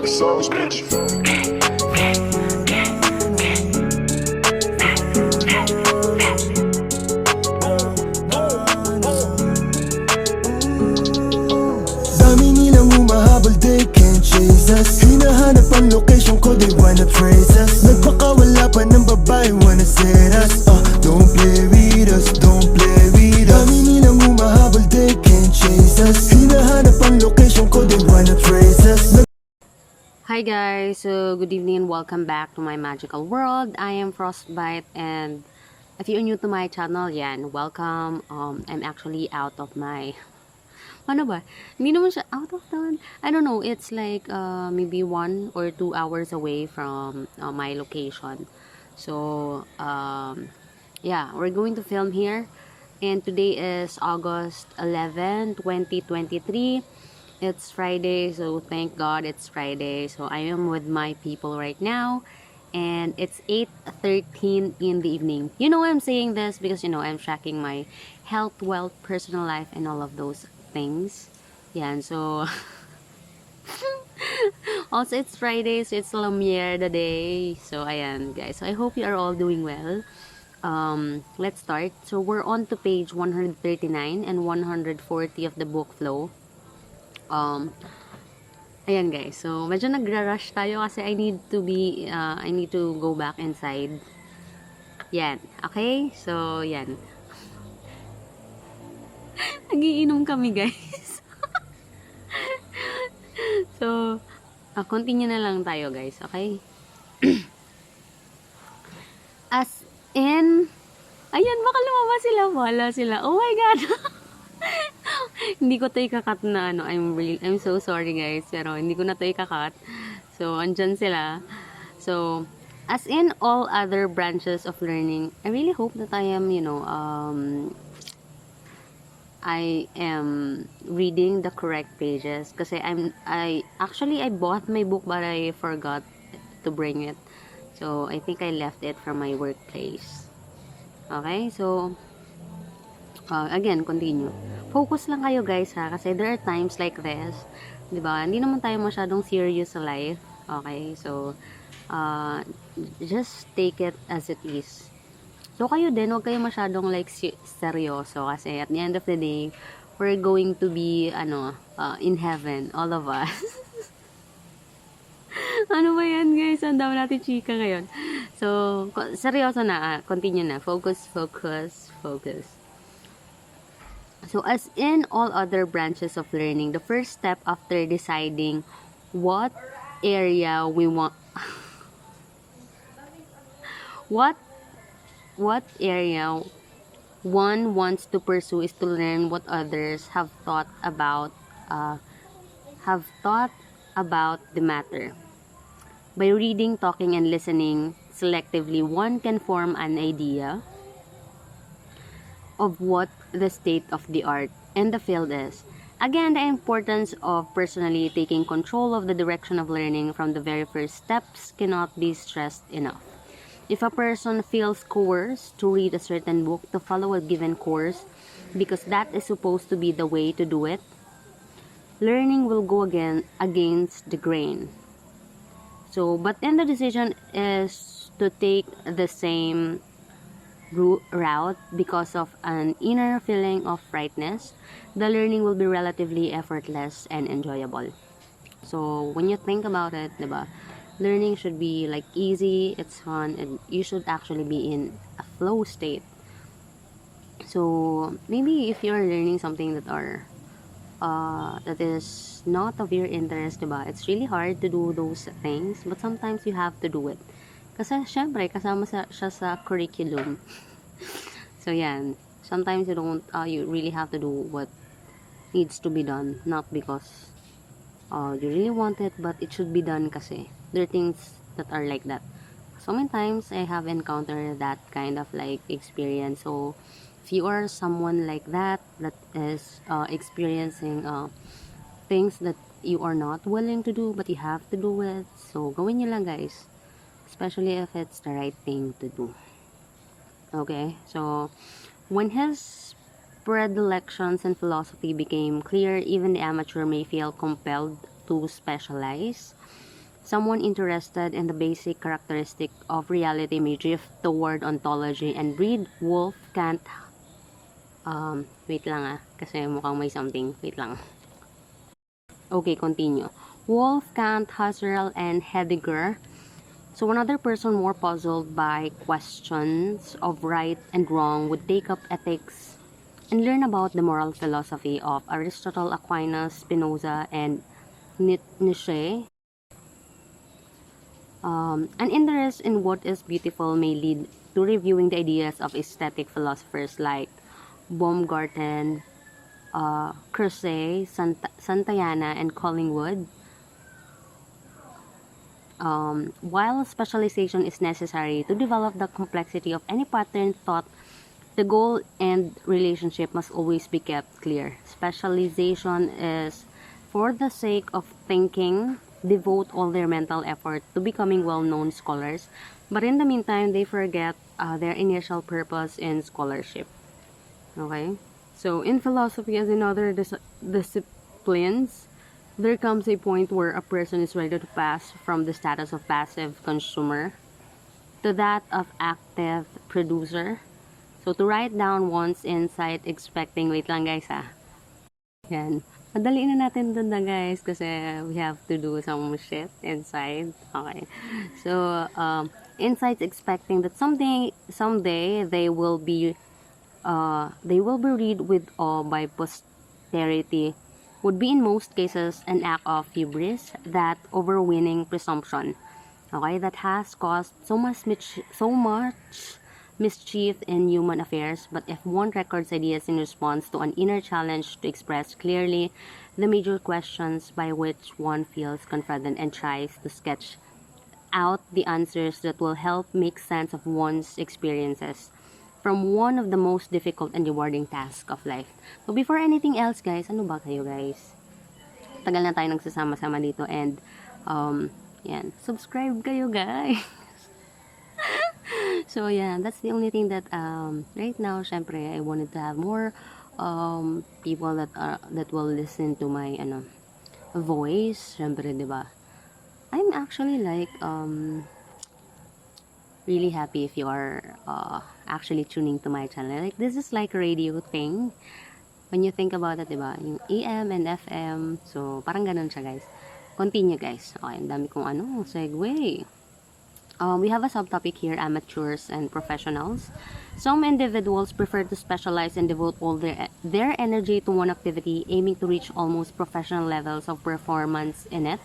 the sauce, bitch. Dami nilang humahabol, they can't chase us. Hinahanap ang location ko, they wanna praise us. Nagpakawala pa ng babae, wanna set us. Don't play with us, don't play with us. Dami nilang humahabol, they can't chase us. Hinahanap ang location ko, they wanna praise us. Hi guys, so good evening and welcome back to my magical world. I am Frostbite, and if you're new to my channel, yan, welcome. I'm actually out of my ano ba? Hindi naman siya out of town. I don't know, it's like maybe 1 or 2 hours away from my location. So yeah, we're going to film here, and today is August 11, 2023. It's Friday, so thank God it's Friday. So I am with my people right now, and it's 8:13 in the evening. You know I'm saying this because I'm tracking my health, wealth, personal life, and all of those things. Yan, so also it's Friday, so it's Lumiere the day. So ayan guys, so I hope you are all doing well. Let's start. So we're on to page 139 and 140 of the book flow. Ayan guys, so medyo nagra-rush tayo kasi I need to go back inside. Yan, okay? So, yan. Nagiinom kami guys. So, continue na lang tayo guys, okay? As in, ayan, baka lumabas sila, wala sila. Oh my God! Hindi ko to ikakat na I'm so sorry guys, pero hindi ko na to ikakat. So, andyan sila. So, as in all other branches of learning, I really hope that I am, I am reading the correct pages. Kasi I bought my book but I forgot to bring it. So, I think I left it from my workplace. Okay, so, again, continue. Focus lang kayo guys ha, kasi there are times like this, 'di ba? Hindi naman tayo masyadong serious sa life. Okay? So just take it as it is. So kayo din, huwag kayo masyadong like seryoso kasi at the end of the day, we're going to be in heaven, all of us. Ano ba yan guys? Ang dami natin chika ngayon. So, seryoso na, continue na. Focus. So, as in all other branches of learning, the first step after deciding what area we want, what area one wants to pursue is to learn what others have thought about the matter. By reading, talking, and listening selectively, one can form an idea of what the state of the art and the field is. Again, the importance of personally taking control of the direction of learning from the very first steps cannot be stressed enough. If a person feels coerced to read a certain book, to follow a given course, because that is supposed to be the way to do it, learning will go against the grain. So, but then the decision is to take the same route because of an inner feeling of rightness, the learning will be relatively effortless and enjoyable. So, when you think about it, diba, learning should be like easy, it's fun, and you should actually be in a flow state. So, maybe if you're learning something that is not of your interest, diba, it's really hard to do those things, but sometimes you have to do it. Kasi, syempre, kasama siya sa curriculum. So, yan. Sometimes you really have to do what needs to be done. Not because you really want it, but it should be done kasi. There are things that are like that. So, many times, I have encountered that kind of like experience. So, if you are someone like that is experiencing things that you are not willing to do, but you have to do it, so, gawin nyo lang guys. Especially if it's the right thing to do. Okay, so when his predilections and philosophy became clear, even the amateur may feel compelled to specialize. Someone interested in the basic characteristic of reality may drift toward ontology and read Wolfgang. Wait lang kasi mukhang may something. Wait lang. Okay, continue. Wolfgang, Husserl, and Heidegger. So another person more puzzled by questions of right and wrong would take up ethics and learn about the moral philosophy of Aristotle, Aquinas, Spinoza, and Nietzsche. An interest in what is beautiful may lead to reviewing the ideas of aesthetic philosophers like Baumgarten, Crusade, Santayana, and Collingwood. While specialization is necessary to develop the complexity of any pattern thought, the goal and relationship must always be kept clear. Specialization is for the sake of thinking, devote all their mental effort to becoming well-known scholars, but in the meantime, they forget their initial purpose in scholarship. Okay? So, in philosophy, as in other disciplines, there comes a point where a person is ready to pass from the status of passive consumer to that of active producer. So, to write down one's insight expecting, wait lang guys yan. Madaliin na natin dun na guys kasi we have to do some shit inside. Okay. So, insights expecting that someday they will be read with awe by posterity would be in most cases an act of hubris, that overweening presumption, okay, that has caused so much mischief in human affairs. But if one records ideas in response to an inner challenge to express clearly the major questions by which one feels confronted and tries to sketch out the answers that will help make sense of one's experiences from one of the most difficult and rewarding tasks of life. So before anything else guys, ano ba kayo guys? Tagal na tayo nagsasama-sama dito and yan, subscribe kayo guys. So yeah, that's the only thing that right now, syempre, I wanted to have more people that will listen to my voice. Syempre, 'di ba? I'm actually like really happy if you are actually tuning to my channel. Like this is like a radio thing. When you think about it, 'di ba? Yung AM and FM. So parang ganun siya, guys. Continue, guys. Okay, ang dami kong segue. We have a subtopic here, amateurs and professionals. Some individuals prefer to specialize and devote all their energy to one activity, aiming to reach almost professional levels of performance in it.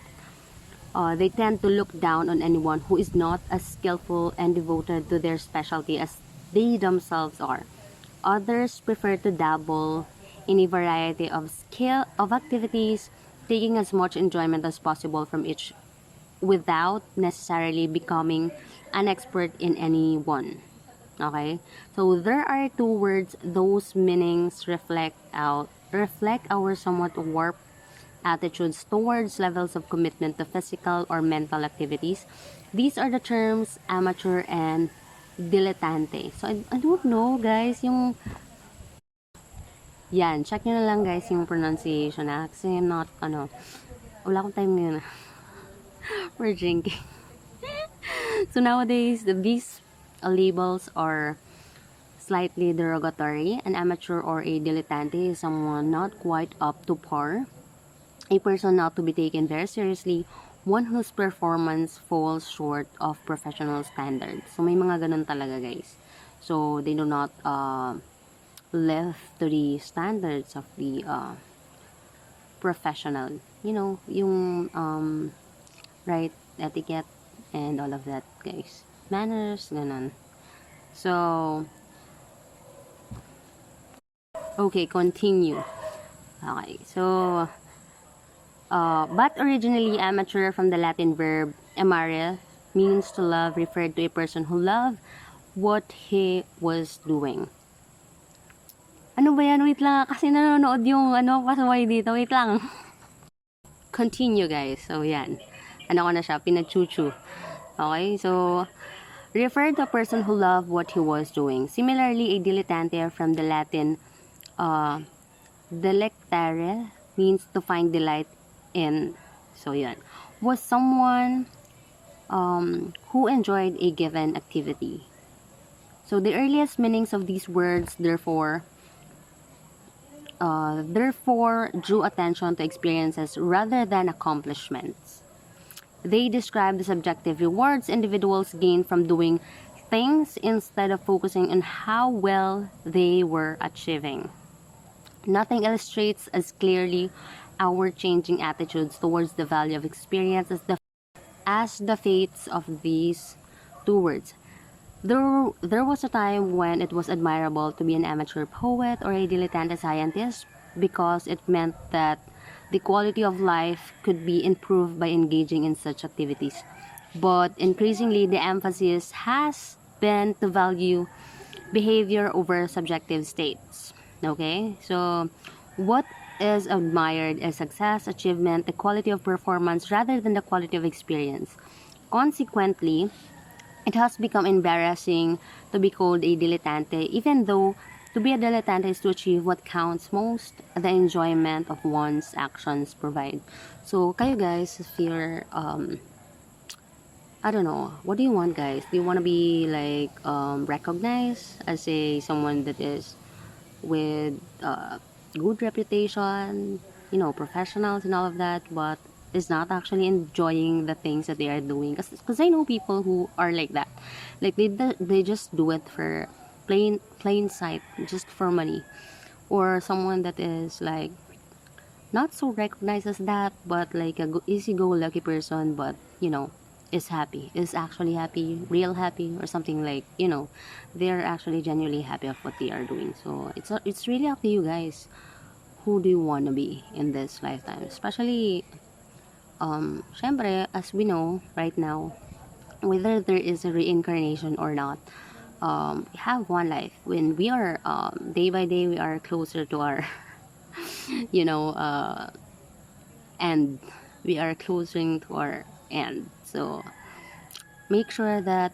They tend to look down on anyone who is not as skillful and devoted to their specialty as they themselves are. Others prefer to dabble in a variety of activities, taking as much enjoyment as possible from each without necessarily becoming an expert in any one. Okay? So there are two words, those meanings reflect our somewhat warped attitudes towards levels of commitment to physical or mental activities. These are the terms amateur and dilettante. So I don't know guys, yung yan, check nyo na lang guys yung pronunciation kasi I'm not, wala akong time ngayon we're drinking. So nowadays, these labels are slightly derogatory. An amateur or a dilettante is someone not quite up to par, a person not to be taken very seriously, one whose performance falls short of professional standards. So may mga ganun talaga guys. So they do not live to the standards of the professional. You know, yung right etiquette and all of that guys, manners, ganun. So okay, continue. Okay, so but originally amateur, from the Latin verb amare, means to love, referred to a person who loved what he was doing. Ano ba yan? Wait lang kasi nanonood yung kasaway dito. Wait lang. Continue guys. So yan, ko na siya, pinagchuchu. Okay, so refer to a person who loved what he was doing. Similarly, a dilettante, from the Latin delectare, means to find delight in. So yan, was someone who enjoyed a given activity. So the earliest meanings of these words, therefore, drew attention to experiences rather than accomplishments. They describe the subjective rewards individuals gain from doing things instead of focusing on how well they were achieving. Nothing illustrates as clearly our changing attitudes towards the value of experience as the fates of these two words. There was a time when it was admirable to be an amateur poet or a dilettante scientist because it meant that the quality of life could be improved by engaging in such activities. But increasingly, the emphasis has been to value behavior over subjective states. Okay? So, what is admired is success, achievement, the quality of performance rather than the quality of experience. Consequently, it has become embarrassing to be called a dilettante, even though to be a dilettante is to achieve what counts most, the enjoyment of one's actions provide. So, kayo guys, if you're, I don't know, what do you want guys? Do you want to be like recognized as a someone that is with good reputation, you know, professionals and all of that, but is not actually enjoying the things that they are doing? Because I know people who are like that, like they just do it for plain sight, just for money, or someone that is like not so recognized as that, but like a easy-go-lucky person, but you know, is actually happy, real happy, or something, like, you know, they're actually genuinely happy of what they are doing. So it's really up to you guys. Who do you want to be in this lifetime? Especially syempre, as we know right now, whether there is a reincarnation or not, we have one life. When we are day by day, we are closer to our you know, end. We are closing to our end. So make sure that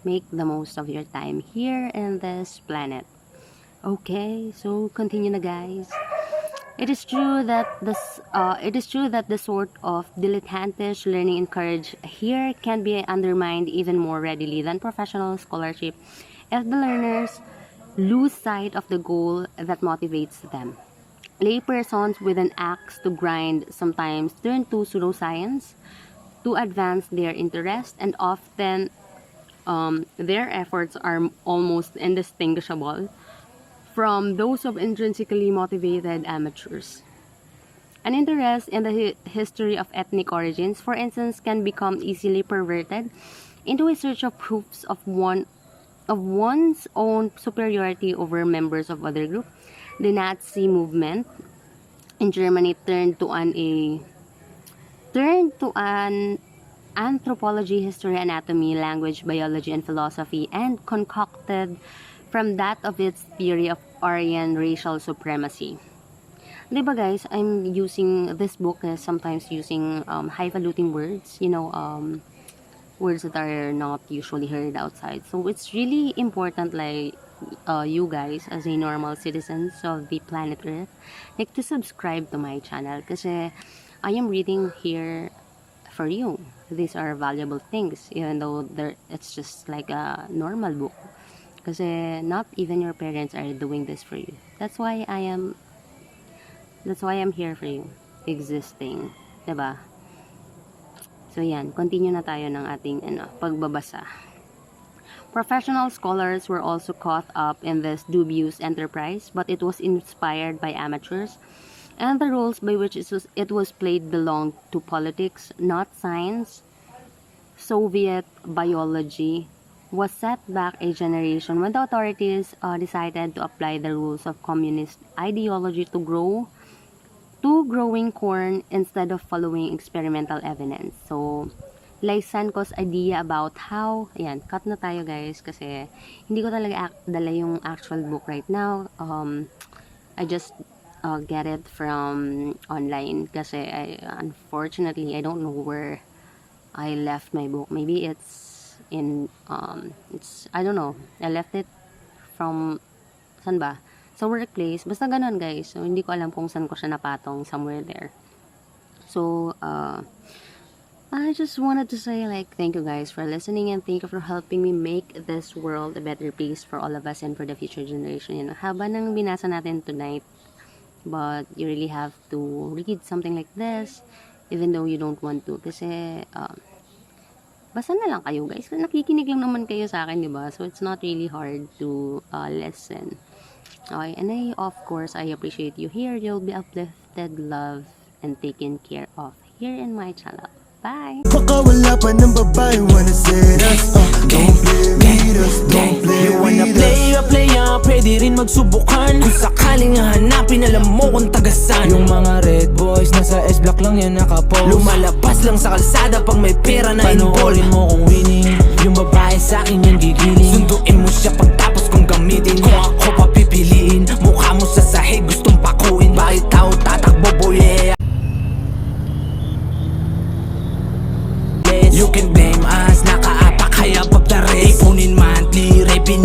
make the most of your time here in this planet. Okay, so continue na guys. It is true that the sort of dilettantish learning encouraged here can be undermined even more readily than professional scholarship if the learners lose sight of the goal that motivates them. Laypersons with an axe to grind sometimes turn to pseudoscience to advance their interest, and often their efforts are almost indistinguishable from those of intrinsically motivated amateurs. An interest in the history of ethnic origins, for instance, can become easily perverted into a search of proofs of one's own superiority over members of other group. The Nazi movement in Germany turned to an anthropology, history, anatomy, language, biology, and philosophy, and concocted from that of its theory of Aryan racial supremacy. Diba guys, I'm using this book sometimes using highfalutin words, you know, words that are not usually heard outside. So it's really important, like, you guys as a normal citizens of the planet Earth, like, to subscribe to my channel kasi I am reading here for you. These are valuable things, even though it's just like a normal book. Kasi not even your parents are doing this for you. That's why I'm here for you, existing, 'di ba? So yan, continue na tayo ng ating pagbabasa. Professional scholars were also caught up in this dubious enterprise, but it was inspired by amateurs, and the roles by which it was played belonged to politics, not science. Soviet biology was set back a generation when the authorities decided to apply the rules of communist ideology to growing corn instead of following experimental evidence. So, Lysenko's idea about how, ayan, cut na tayo guys kasi hindi ko talaga dala yung actual book right now. I just get it from online kasi unfortunately I don't know where I left my book. Maybe it's in I don't know, I left it from saan ba, sa workplace, basta ganun guys. So hindi ko alam kung saan ko siya napatong, somewhere there. So I just wanted to say like thank you guys for listening and thank you for helping me make this world a better place for all of us and for the future generation. You know, haba nang binasa natin tonight, but you really have to read something like this even though you don't want to kasi basta na lang kayo guys. Nakikinig lang naman kayo sa akin, di ba? So it's not really hard to listen. Okay, and of course, I appreciate you here. You'll be uplifted, loved, and taken care of here in my channel. Bye! Baka wala pa ng babae wanna set us Don't play with us, don't play You wanna with us play pwede rin magsubukan Kung sakaling hahanapin, alam mo kung tagasan Yung mga red boys, nasa S-block lang yan nakapost Lumalabas lang sa kalsada pag may pera na involved Panoorin mo kung winning Yung babae sa'kin yan gigiling Sunduin mo siya pagtapos kong gamitin Kung ako papipiliin Mukha mo sa sahig, gustong pakuin Bakit tao tatakbo boy, yeah You can blame us, nakaapak kaya